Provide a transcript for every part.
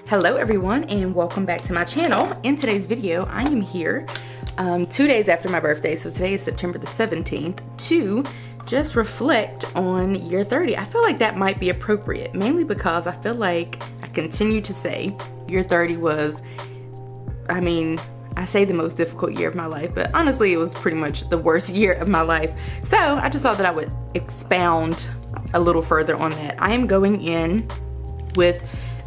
Hello everyone and welcome back to my channel. In today's video I am here 2 days after my birthday, so today is September the 17th, to just reflect on year 30. I feel like that might be appropriate, mainly because I feel like I continue to say year 30 was, I say the most difficult year of my life, but honestly it was pretty much the worst year of my life. So I just thought that I would expound a little further on that. I am going in with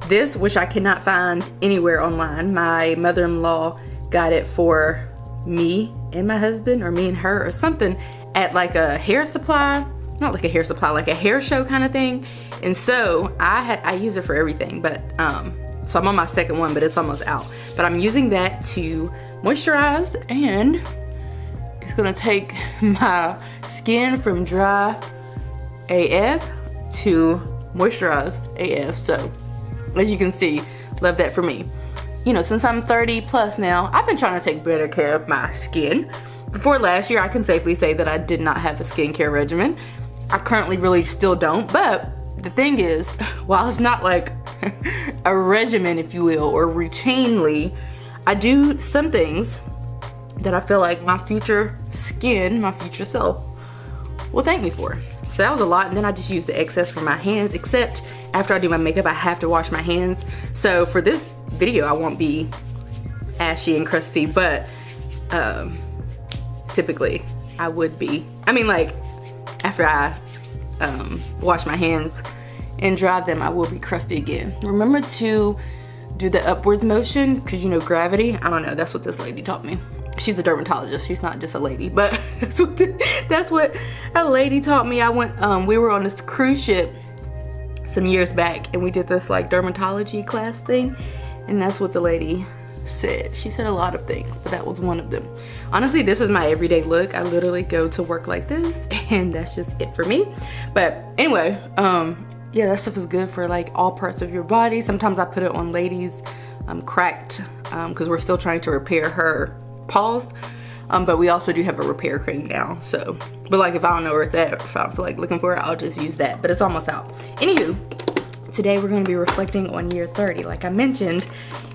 this, which I cannot find anywhere online. My mother-in-law got it for me and my husband, or me and her, or something, at like a hair supply, not like a hair supply, like a hair show kind of thing. And so I use it for everything, but so I'm on my second one, but it's almost out. But I'm using that to moisturize, and it's gonna take my skin from dry AF to moisturized AF. So as you can see, love that for me. You know, since I'm 30 plus now, I've been trying to take better care of my skin. Before last year, I can safely say that I did not have a skincare regimen. I currently really still don't, but the thing is, while it's not like a regimen, if you will, or routinely, I do some things that I feel like my future skin, my future self, will thank me for. So that was a lot, and then I just use the excess for my hands, except after I do my makeup, I have to wash my hands. So for this video, I won't be ashy and crusty, but typically I would be. I mean, like, after I wash my hands and dry them, I will be crusty again. Remember to do the upwards motion, because you know gravity. I don't know, that's what this lady taught me. She's a dermatologist, she's not just a lady, but that's what a lady taught me. We were on this cruise ship some years back, and we did this like dermatology class thing, and that's what the lady said. She said a lot of things, but that was one of them. Honestly, this is my everyday look. I literally go to work like this, and that's just it for me. But anyway, yeah, that stuff is good for like all parts of your body. Sometimes I put it on ladies cracked, because we're still trying to repair her paws, but we also do have a repair cream now. So, but like if I don't know where it's at, or if I don't feel like looking for it, I'll just use that, but it's almost out. Anywho, today we're going to be reflecting on year 30. Like I mentioned,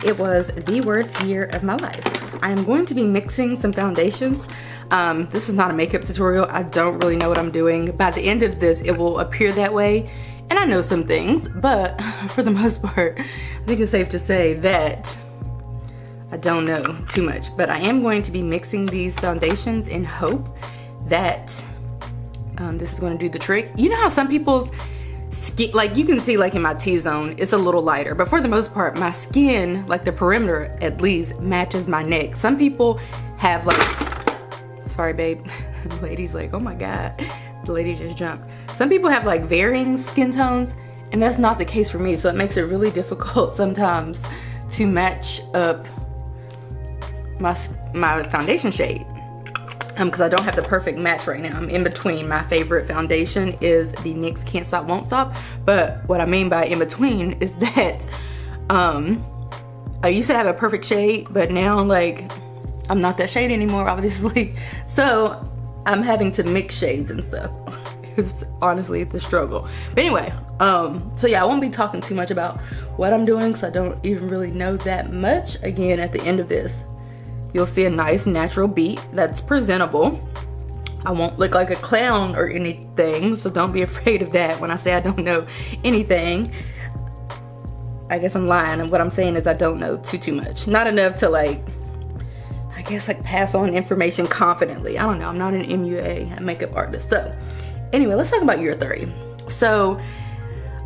it was the worst year of my life. I am going to be mixing some foundations. This is not a makeup tutorial. I don't really know what I'm doing. By the end of this, it will appear that way, and I know some things, but for the most part, I think it's safe to say that I don't know too much. But I am going to be mixing these foundations in hope that this is going to do the trick. You know how some people's skin, like you can see like in my T-zone, it's a little lighter, but for the most part my skin, like the perimeter at least, matches my neck. Some people have like, sorry babe, the lady's like, oh my god, the lady just jumped. Some people have like varying skin tones, and that's not the case for me, so it makes it really difficult sometimes to match up my foundation shade, because I don't have the perfect match right now. I'm in between. My favorite foundation is the NYX Can't Stop Won't Stop, but what I mean by in between is that I used to have a perfect shade, but now like I'm not that shade anymore, obviously, so I'm having to mix shades and stuff. It's honestly the struggle. But anyway, so yeah, I won't be talking too much about what I'm doing, because I don't even really know that much. Again, at the end of this, you'll see a nice natural beat that's presentable. I won't look like a clown or anything, so don't be afraid of that when I say I don't know anything. I guess I'm lying, and what I'm saying is I don't know too much. Not enough to like, I guess like pass on information confidently. I don't know, I'm not an MUA, a makeup artist. So anyway, let's talk about year 30. So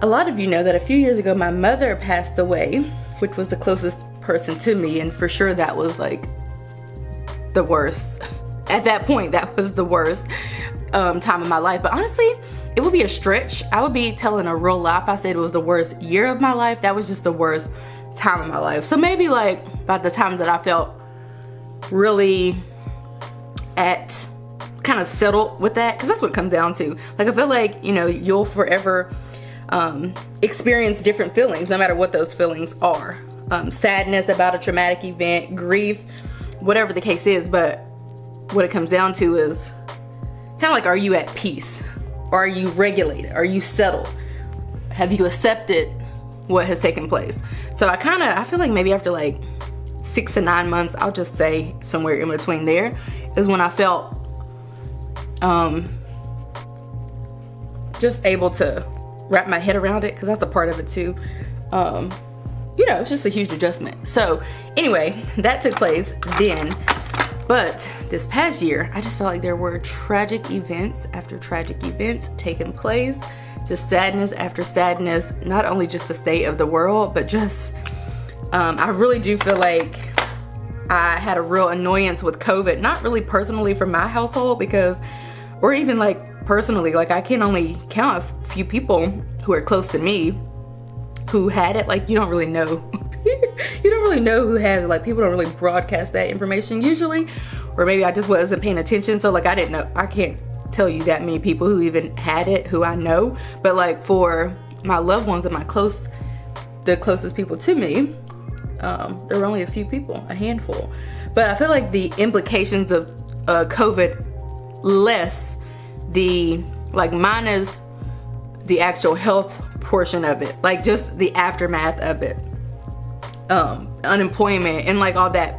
a lot of you know that a few years ago my mother passed away, which was the closest person to me, and for sure that was like the worst. At that point, that was the worst time of my life. But honestly, it would be a stretch. I would be telling a real lie if I said it was the worst year of my life. That was just the worst time of my life. So maybe like about the time that I felt really at kind of settled with that, because that's what it comes down to. Like I feel like, you know, you'll forever experience different feelings, no matter what those feelings are. Sadness about a traumatic event, grief, whatever the case is, but what it comes down to is kind of like, are you at peace? Or are you regulated? Are you settled? Have you accepted what has taken place. So I feel like maybe after like 6 to 9 months, I'll just say somewhere in between there, is when I felt just able to wrap my head around it, because that's a part of it too. You know, it's just a huge adjustment. So anyway, that took place then. But this past year, I just felt like there were tragic events after tragic events taking place. Just sadness after sadness, not only just the state of the world, but just, I really do feel like I had a real annoyance with COVID. Not really personally for my household, because, or even like personally, like I can only count a few people who are close to me who had it. Like, you don't really know. You don't really know who has it. Like, people don't really broadcast that information usually, or maybe I just wasn't paying attention. So like, I didn't know. I can't tell you that many people who even had it who I know. But like, for my loved ones and the closest people to me, there were only a few people, a handful. But I feel like the implications of COVID, less the, like, minus the actual health portion of it, like just the aftermath of it, unemployment and like all that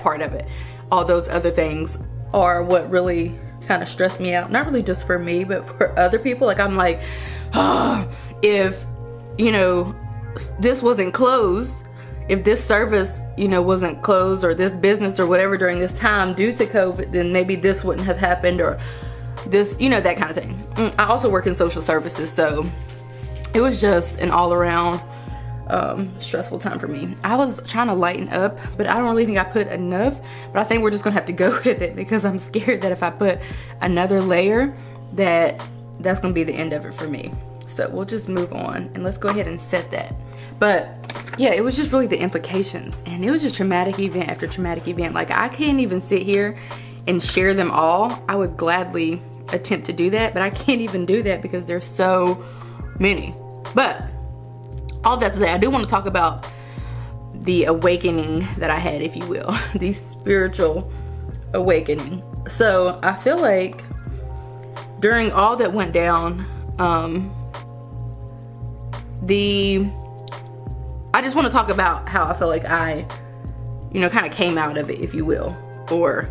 part of it, all those other things are what really kind of stressed me out. Not really just for me, but for other people. Like, I'm like, if, you know, this wasn't closed, if this service, you know, wasn't closed, or this business or whatever during this time due to COVID, then maybe this wouldn't have happened, or this, you know, that kind of thing. I also work in social services, so it was just an all around stressful time for me. I was trying to lighten up, but I don't really think I put enough. But I think we're just gonna have to go with it, because I'm scared that if I put another layer, that's gonna be the end of it for me. So we'll just move on, and let's go ahead and set that. But yeah, it was just really the implications, and it was just traumatic event after traumatic event. Like, I can't even sit here and share them all. I would gladly attempt to do that, but I can't even do that because there's so many. But all that to say, I do want to talk about the awakening that I had, if you will, the spiritual awakening. So I feel like during all that went down, I just want to talk about how I feel like I, you know, kind of came out of it, if you will, or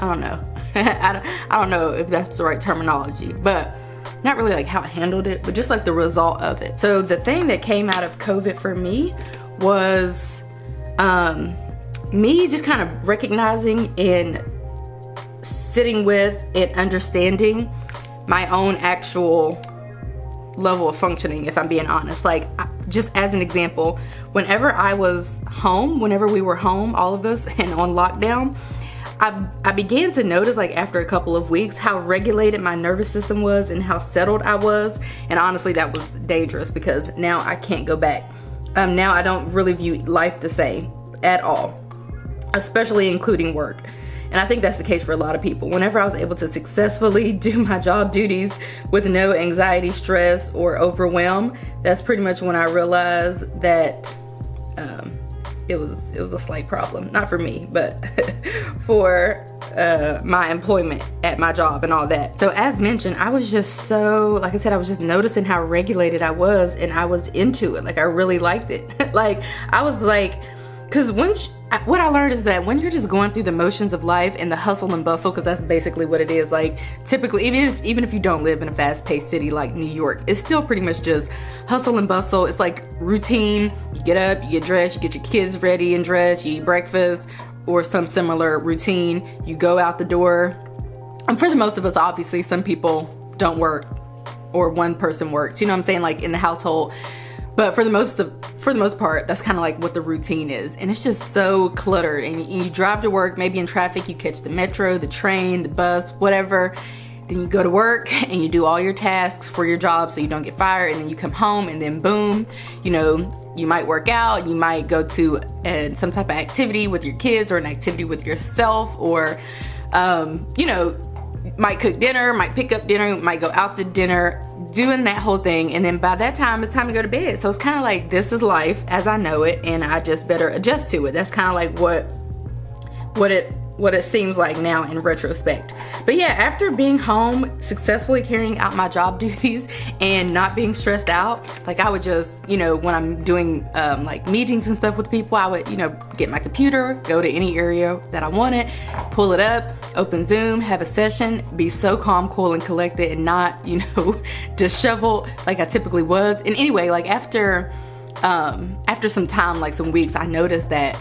I don't know. I don't know if that's the right terminology, but not really like how I handled it, but just like the result of it. So the thing that came out of COVID for me was me just kind of recognizing and sitting with and understanding my own actual level of functioning, if I'm being honest. Like, just as an example, whenever I was home, whenever we were home, all of us, and on lockdown, I began to notice, like, after a couple of weeks, how regulated my nervous system was and how settled I was. And honestly, that was dangerous, because now I can't go back. Now I don't really view life the same at all, especially including work. And I think that's the case for a lot of people. Whenever I was able to successfully do my job duties with no anxiety, stress, or overwhelm, that's pretty much when I realized that it was a slight problem. Not for me, but for my employment at my job and all that. So as mentioned, I was just so, like I said, I was just noticing how regulated I was, and I was into it. Like, I really liked it. Like, I was like, because what I learned is that when you're just going through the motions of life and the hustle and bustle, because that's basically what it is. Like, typically, even if you don't live in a fast-paced city like New York, it's still pretty much just hustle and bustle. It's like routine. You get up, you get dressed, you get your kids ready and dressed, you eat breakfast or some similar routine. You go out the door. And for the most of us, obviously, some people don't work, or one person works. You know what I'm saying? Like, in the household. But for the most part, that's kind of like what the routine is. And it's just so cluttered. And you drive to work, maybe in traffic, you catch the metro, the train, the bus, whatever. Then you go to work and you do all your tasks for your job so you don't get fired. And then you come home, and then boom, you know, you might work out, you might go to some type of activity with your kids, or an activity with yourself, or, you know, might cook dinner, might pick up dinner, might go out to dinner, doing that whole thing. And then by that time, it's time to go to bed. So it's kind of like, this is life as I know it, and I just better adjust to it. That's kind of like what it seems like now in retrospect. But yeah, after being home, successfully carrying out my job duties and not being stressed out, like I would just, you know, when I'm doing like meetings and stuff with people, I would, you know, get my computer, go to any area that I wanted, pull it up, open Zoom, have a session, be so calm, cool, and collected, and not, you know, disheveled like I typically was. And anyway, like after some time, like some weeks, I noticed that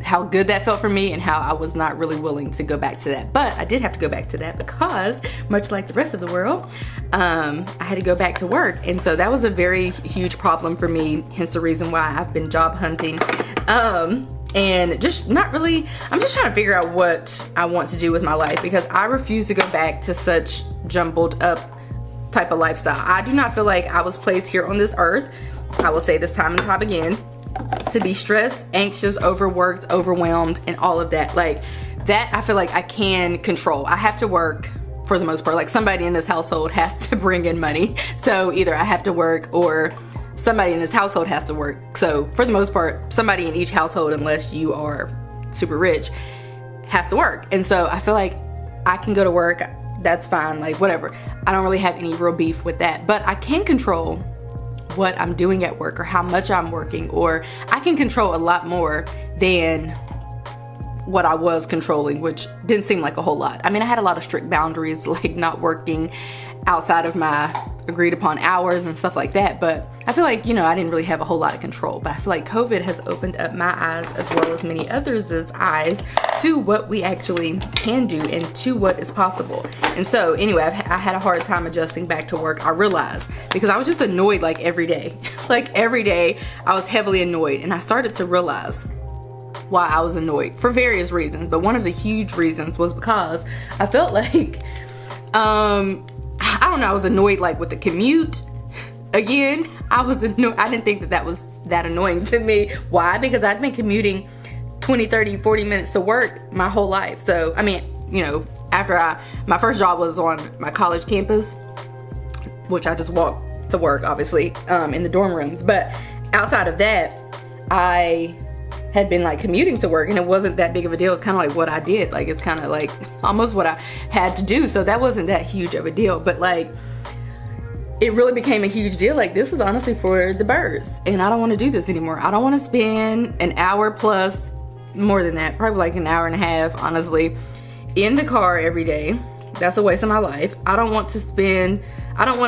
how good that felt for me and how I was not really willing to go back to that. But I did have to go back to that because, much like the rest of the world, I had to go back to work. And so that was a very huge problem for me, hence the reason why I've been job hunting. And just not really, I'm just trying to figure out what I want to do with my life, because I refuse to go back to such jumbled up type of lifestyle. I do not feel like I was placed here on this earth, I will say this time and time again, to be stressed, anxious, overworked, overwhelmed, and all of that. Like that, I feel like I can control. I have to work for the most part. Like somebody in this household has to bring in money. So either I have to work or somebody in this household has to work. So for the most part, somebody in each household, unless you are super rich, has to work. And so I feel like I can go to work. That's fine. Like whatever. I don't really have any real beef with that, but I can control what I'm doing at work or how much I'm working, or I can control a lot more than what I was controlling, which didn't seem like a whole lot. I mean, I had a lot of strict boundaries, like not working outside of my agreed upon hours and stuff like that, but I feel like, you know, I didn't really have a whole lot of control. But I feel like COVID has opened up my eyes, as well as many others' eyes, to what we actually can do and to what is possible. And so anyway, I had a hard time adjusting back to work, I realized, because I was just annoyed like every day. Like every day I was heavily annoyed, and I started to realize why I was annoyed for various reasons. But one of the huge reasons was because I felt like I don't know, I was annoyed like with the commute. Again, I was annoyed. I didn't think that was that annoying to me. Why? Because I'd been commuting 20, 30, 40 minutes to work my whole life. So, I mean, you know, after my first job was on my college campus, which I just walked to work, obviously, in the dorm rooms. But outside of that, I had been like commuting to work, and it wasn't that big of a deal. It's kind of like what I did. Like, it's kind of like almost what I had to do. So that wasn't that huge of a deal. But like, it really became a huge deal. Like, this is honestly for the birds, and I don't want to do this anymore. I don't want to spend an hour plus, more than that, probably like an hour and a half, honestly, in the car every day. That's a waste of my life. I don't want to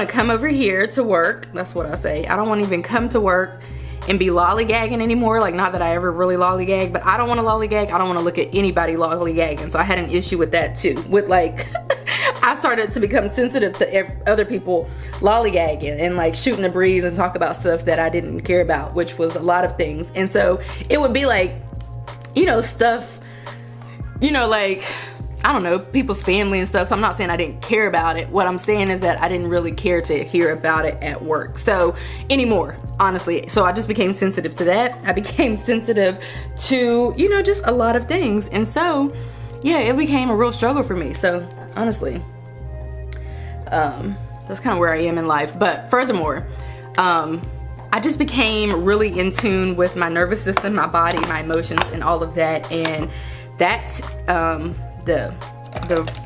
come over here to work. That's what I say. I don't want to even come to work and be lollygagging anymore. Like, not that I ever really lollygag, but I don't want to lollygag. I don't want to look at anybody lollygagging. So I had an issue with that too. With like, I started to become sensitive to other people lollygagging and like shooting the breeze and talk about stuff that I didn't care about, which was a lot of things. And so it would be like, you know, stuff, you know, like, I don't know, people's family and stuff. So I'm not saying I didn't care about it. What I'm saying is that I didn't really care to hear about it at work. So anymore, honestly. So I just became sensitive to that. I became sensitive to, you know, just a lot of things. And so, yeah, it became a real struggle for me. So honestly, that's kind of where I am in life. But furthermore, I just became really in tune with my nervous system, my body, my emotions, and all of that. And that's the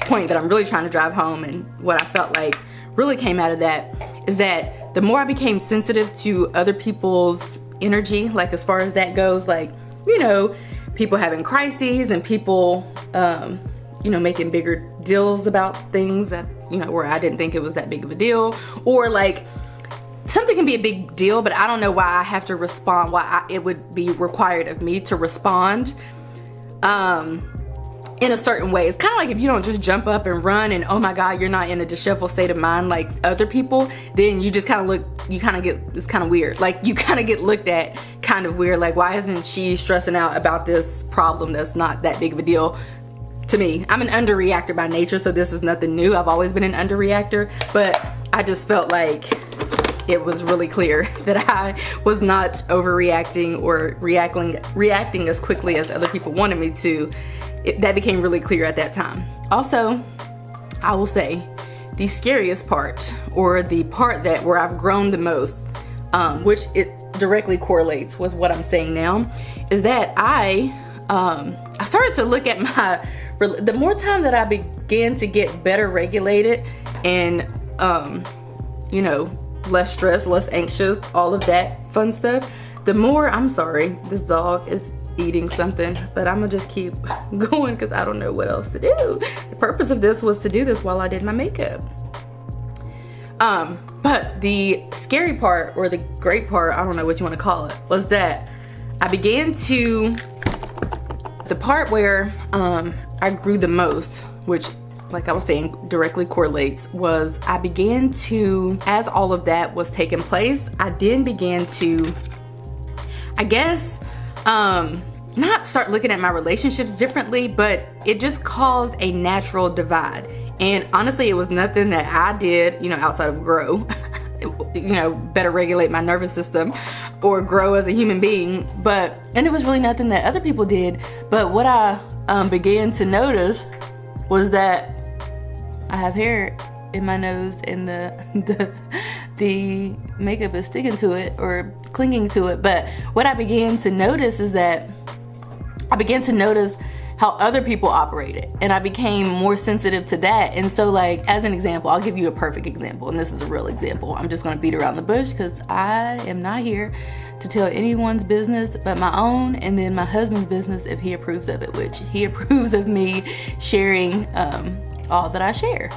point that I'm really trying to drive home, and what I felt like really came out of that is that the more I became sensitive to other people's energy, like as far as that goes, like, you know, people having crises and people, you know, making bigger deals about things that, you know, where I didn't think it was that big of a deal, or like something can be a big deal, but I don't know why I have to respond, it would be required of me to respond in a certain way. It's kind of like if you don't just jump up and run and, oh my God, you're not in a disheveled state of mind like other people, then you just kind of it's kind of weird. Like, you kind of get looked at kind of weird. Like, why isn't she stressing out about this problem that's not that big of a deal to me? I'm an underreactor by nature, so this is nothing new. I've always been an underreactor, but I just felt like it was really clear that I was not overreacting or reacting as quickly as other people wanted me to. That became really clear at that time. Also, I will say the scariest part, or the part where I've grown the most, which it directly correlates with what I'm saying now, is that I started to look at the more time that I began to get better regulated and, you know, less stressed, less anxious, all of that fun stuff, the more, I'm sorry, this dog is eating something, but I'm gonna just keep going because I don't know what else to do. The purpose of this was to do this while I did my makeup. But the scary part, or the great part, I don't know what you want to call it, was that I began to, the part where I grew the most, which, like I was saying, directly correlates, was I began to, as all of that was taking place, I then began to, I guess, not start looking at my relationships differently, but it just caused a natural divide. And honestly, it was nothing that I did, you know, outside of grow, you know, better regulate my nervous system or grow as a human being. And it was really nothing that other people did. But what I began to notice was that I have hair in my nose and the makeup is sticking to it or clinging to it. But what I began to notice is that I began to notice how other people operated, and I became more sensitive to that. And so, like, as an example, I'll give you a perfect example, and this is a real example. I'm just gonna beat around the bush because I am not here to tell anyone's business but my own, and then my husband's business if he approves of it, which he approves of me sharing all that I share.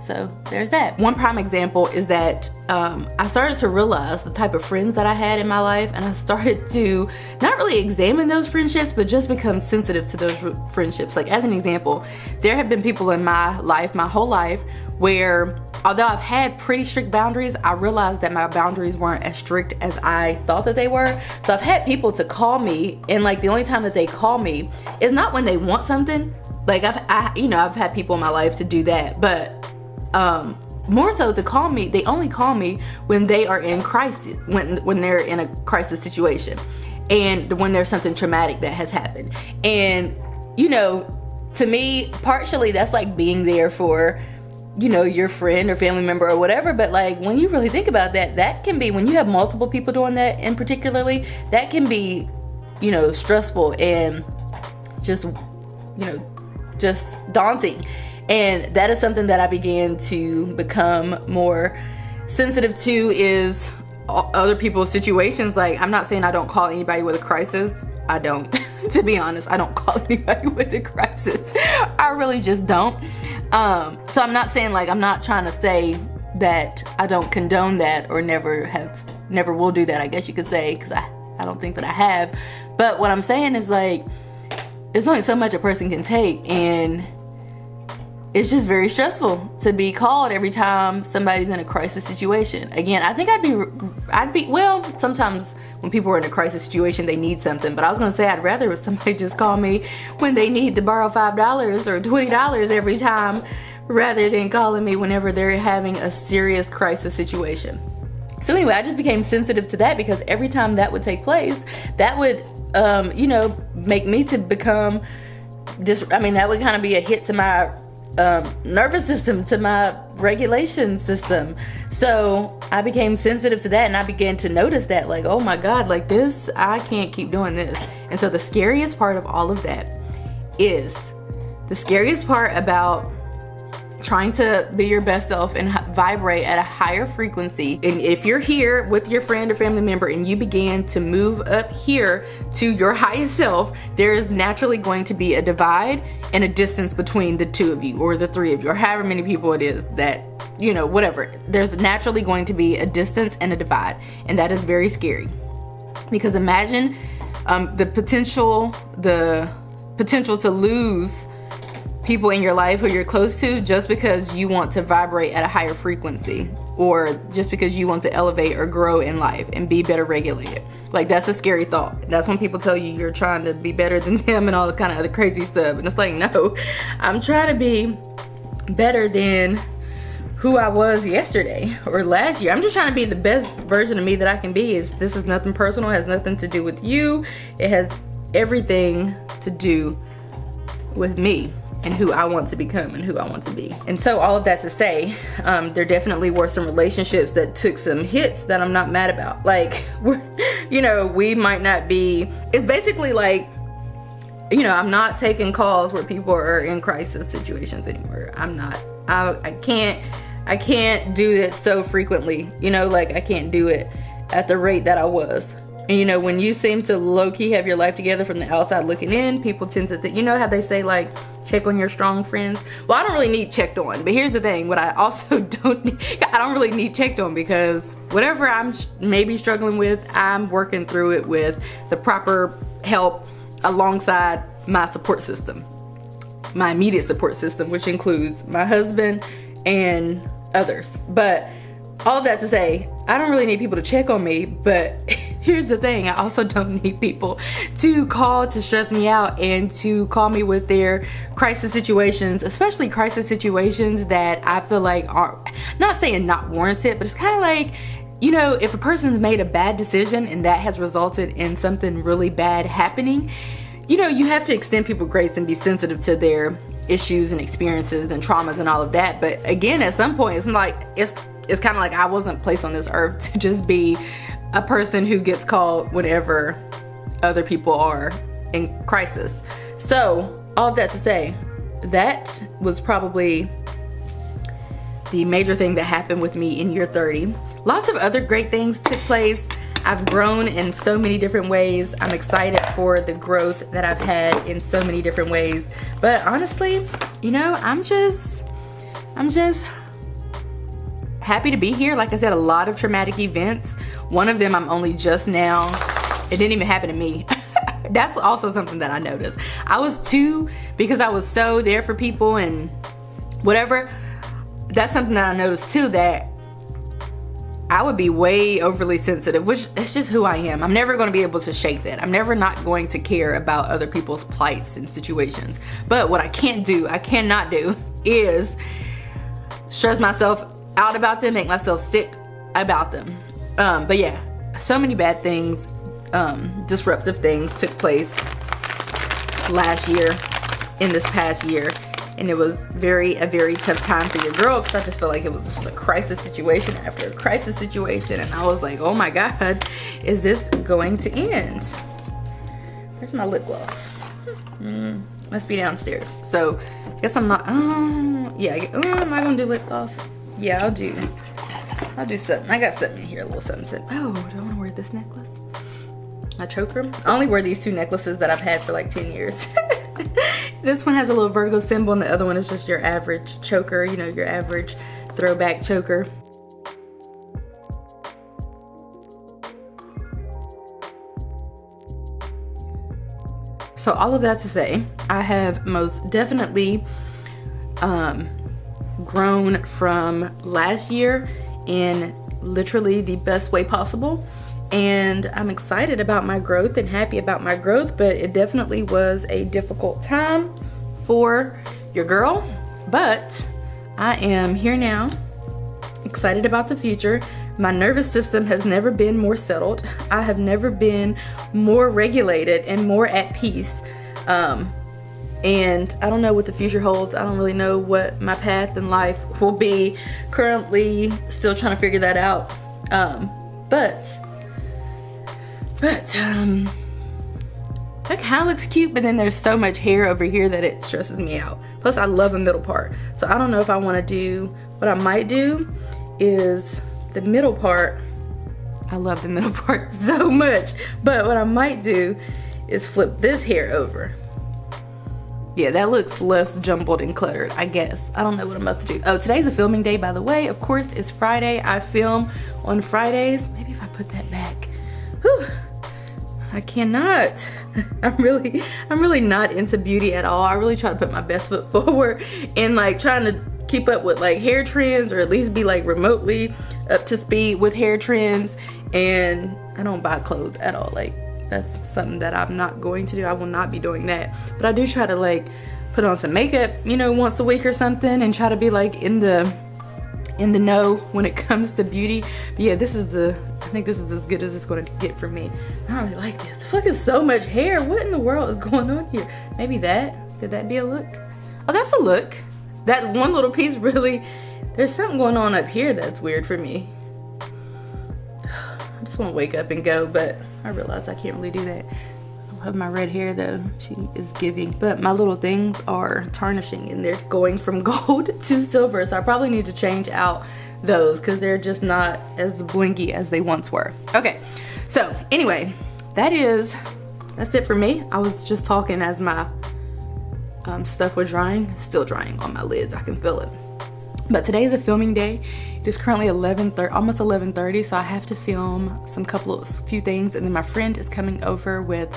So there's that. One prime example is that I started to realize the type of friends that I had in my life, and I started to not really examine those friendships, but just become sensitive to those friendships. Like, as an example, there have been people in my life, my whole life, where although I've had pretty strict boundaries, I realized that my boundaries weren't as strict as I thought that they were. So I've had people to call me, and like the only time that they call me is not when they want something. Like, I've had people in my life to do that, but more so to call me, they only call me when they are in crisis, when they're in a crisis situation, and when there's something traumatic that has happened. And, you know, to me, partially that's like being there for, you know, your friend or family member or whatever. But like, when you really think about that, that can be, when you have multiple people doing that, and particularly, that can be, you know, stressful and just, you know, just daunting. And that is something that I began to become more sensitive to, is other people's situations. Like, I'm not saying I don't call anybody with a crisis. I don't. To be honest, I don't call anybody with a crisis. I really just don't. So I'm not saying, like, I'm not trying to say that I don't condone that or never will do that, I guess you could say, because I don't think that I have. But what I'm saying is, like, there's only so much a person can take, and it's just very stressful to be called every time somebody's in a crisis situation. Again, I think I'd be, well, sometimes when people are in a crisis situation, they need something, but I was gonna say I'd rather somebody just call me when they need to borrow $5 or $20 every time, rather than calling me whenever they're having a serious crisis situation. So anyway, I just became sensitive to that, because every time that would take place, that would, you know, make me to become that would kind of be a hit to my nervous system, to my regulation system. So I became sensitive to that, and I began to notice that, like, oh my God, like this, I can't keep doing this. And so the scariest part of all of that is the scariest part about trying to be your best self and vibrate at a higher frequency. And if you're here with your friend or family member and you begin to move up here to your highest self, there is naturally going to be a divide and a distance between the two of you, or the three of you, or however many people it is that, you know, whatever. There's naturally going to be a distance and a divide, and that is very scary. Because imagine the potential to lose people in your life who you're close to just because you want to vibrate at a higher frequency, or just because you want to elevate or grow in life and be better regulated. Like, that's a scary thought. That's when people tell you you're trying to be better than them and all the kind of other crazy stuff. And it's like, no, I'm trying to be better than who I was yesterday or last year. I'm just trying to be the best version of me that I can be. This is nothing personal, it has nothing to do with you. It has everything to do with me and who I want to become and who I want to be. And so all of that to say, there definitely were some relationships that took some hits that I'm not mad about. Like, we might not be, it's basically like, you know, I'm not taking calls where people are in crisis situations anymore. I'm not. I can't do it so frequently, you know, like I can't do it at the rate that I was. And you know, when you seem to low-key have your life together from the outside looking in, people tend to think, you know how they say like, check on your strong friends? Well, I don't really need checked on, but here's the thing, what I also I don't really need checked on, because whatever I'm maybe struggling with, I'm working through it with the proper help alongside my support system, my immediate support system, which includes my husband and others. But all of that to say, I don't really need people to check on me, but here's the thing, I also don't need people to call to stress me out and to call me with their crisis situations, especially crisis situations that I feel like are, not saying not warranted, but it's kind of like, you know, if a person's made a bad decision and that has resulted in something really bad happening, you know, you have to extend people grace and be sensitive to their issues and experiences and traumas and all of that. But again, at some point, it's like, it's kind of like I wasn't placed on this earth to just be a person who gets called whenever other people are in crisis. So all of that to say, that was probably the major thing that happened with me in year 30. Lots of other great things took place. I've grown in so many different ways. I'm excited for the growth that I've had in so many different ways. But honestly, you know, I'm just happy to be here. Like I said, a lot of traumatic events. One of them I'm only just now, it didn't even happen to me. That's also something that I noticed. I was too, because I was so there for people and whatever. That's something that I noticed too, that I would be way overly sensitive, which it's just who I am. I'm never going to be able to shake that. I'm never not going to care about other people's plights and situations. But what I cannot do is stress myself out about them, make myself sick about them. But yeah, so many bad things, disruptive things took place last year, in this past year. And it was a very tough time for your girl, because I just felt like it was just a crisis situation after a crisis situation. And I was like, oh my God, is this going to end? Where's my lip gloss? Must be downstairs. So I guess I'm not, yeah, am I gonna do lip gloss? Yeah, I'll do something. I got something in here, a little something. Oh, do I wanna wear this necklace? A choker? I only wear these two necklaces that I've had for like 10 years. This one has a little Virgo symbol and the other one is just your average choker, you know, your average throwback choker. So all of that to say, I have most definitely grown from last year in literally the best way possible. And I'm excited about my growth and happy about my growth, but it definitely was a difficult time for your girl. But I am here now, excited about the future. My nervous system has never been more settled. I have never been more regulated and more at peace. And I don't know what the future holds. I don't really know what my path in life will be. Currently still trying to figure that out. But that kind of looks cute, but then there's so much hair over here that it stresses me out. Plus I love the middle part. So I don't know if I want to do, what I might do is the middle part. I love the middle part so much. But what I might do is flip this hair over. Yeah, that looks less jumbled and cluttered, I guess. I don't know what I'm about to do. Oh, today's a filming day, by the way. Of course, it's Friday. I film on Fridays. Maybe if I put that back. Whew. I cannot. I'm really not into beauty at all. I really try to put my best foot forward and like trying to keep up with like hair trends, or at least be like remotely up to speed with hair trends. And I don't buy clothes at all. Like that's something that I'm not going to do. I will not be doing that. But I do try to like put on some makeup, you know, once a week or something, and try to be like in the know when it comes to beauty. But yeah, I think this is as good as it's going to get for me. I don't really like this. I feel like it's so much hair. What in the world is going on here? Maybe that. Could that be a look? Oh, that's a look. That one little piece really, there's something going on up here that's weird for me. I just want to wake up and go, but I realize I can't really do that. I don't of my red hair though. She is giving. But my little things are tarnishing and they're going from gold to silver. So I probably need to change out those because they're just not as blinky as they once were. Okay, so anyway, that's it for me. I was just talking as my stuff was drying. Still drying on my lids, I can feel it. But today is a filming day. It is currently almost 11:30, so I have to film few things, and then my friend is coming over with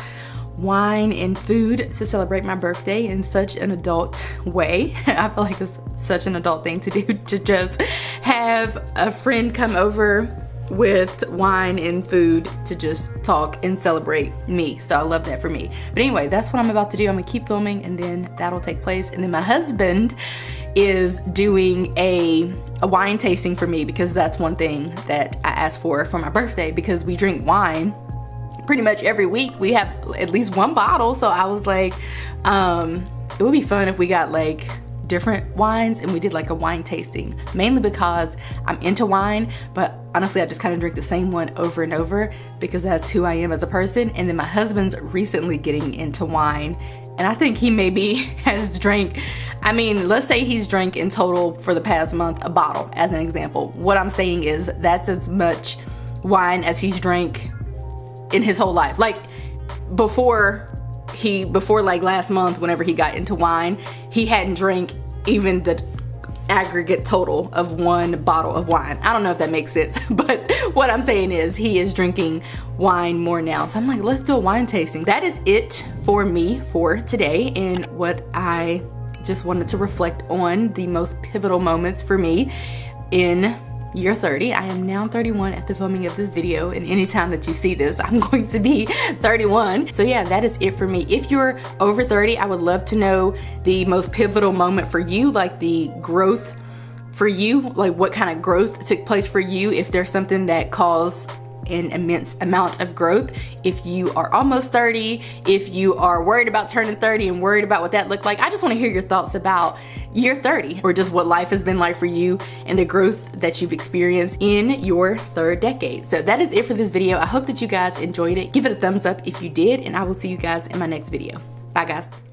wine and food to celebrate my birthday in such an adult way. I feel like it's such an adult thing to do, to just have a friend come over with wine and food to just talk and celebrate me. So I love that for me. But anyway, that's what I'm about to do. I'm gonna keep filming and then that'll take place. And then my husband is doing a wine tasting for me, because that's one thing that I asked for my birthday, because we drink wine pretty much every week. We have at least one bottle. So I was like, it would be fun if we got like different wines and we did like a wine tasting, mainly because I'm into wine, but honestly I just kind of drink the same one over and over because that's who I am as a person. And then my husband's recently getting into wine, and I think he maybe has drank, I mean, let's say he's drank in total for the past month a bottle as an example. What I'm saying is that's as much wine as he's drank in his whole life. Like before like last month, whenever he got into wine, he hadn't drank even the aggregate total of one bottle of wine. I don't know if that makes sense, but what I'm saying is he is drinking wine more now. So I'm like, let's do a wine tasting. That is it for me for today, and what I just wanted to reflect on the most pivotal moments for me in year 30. I am now 31 at the filming of this video, and anytime that you see this, I'm going to be 31. So yeah, that is it for me. If you're over 30, I would love to know the most pivotal moment for you, like the growth for you, like what kind of growth took place for you, if there's something that caused an immense amount of growth. If you are almost 30, if you are worried about turning 30 and worried about what that looked like, I just want to hear your thoughts about year 30, or just what life has been like for you and the growth that you've experienced in your third decade. So that is it for this video. I hope that you guys enjoyed it. Give it a thumbs up if you did, and I will see you guys in my next video. Bye guys.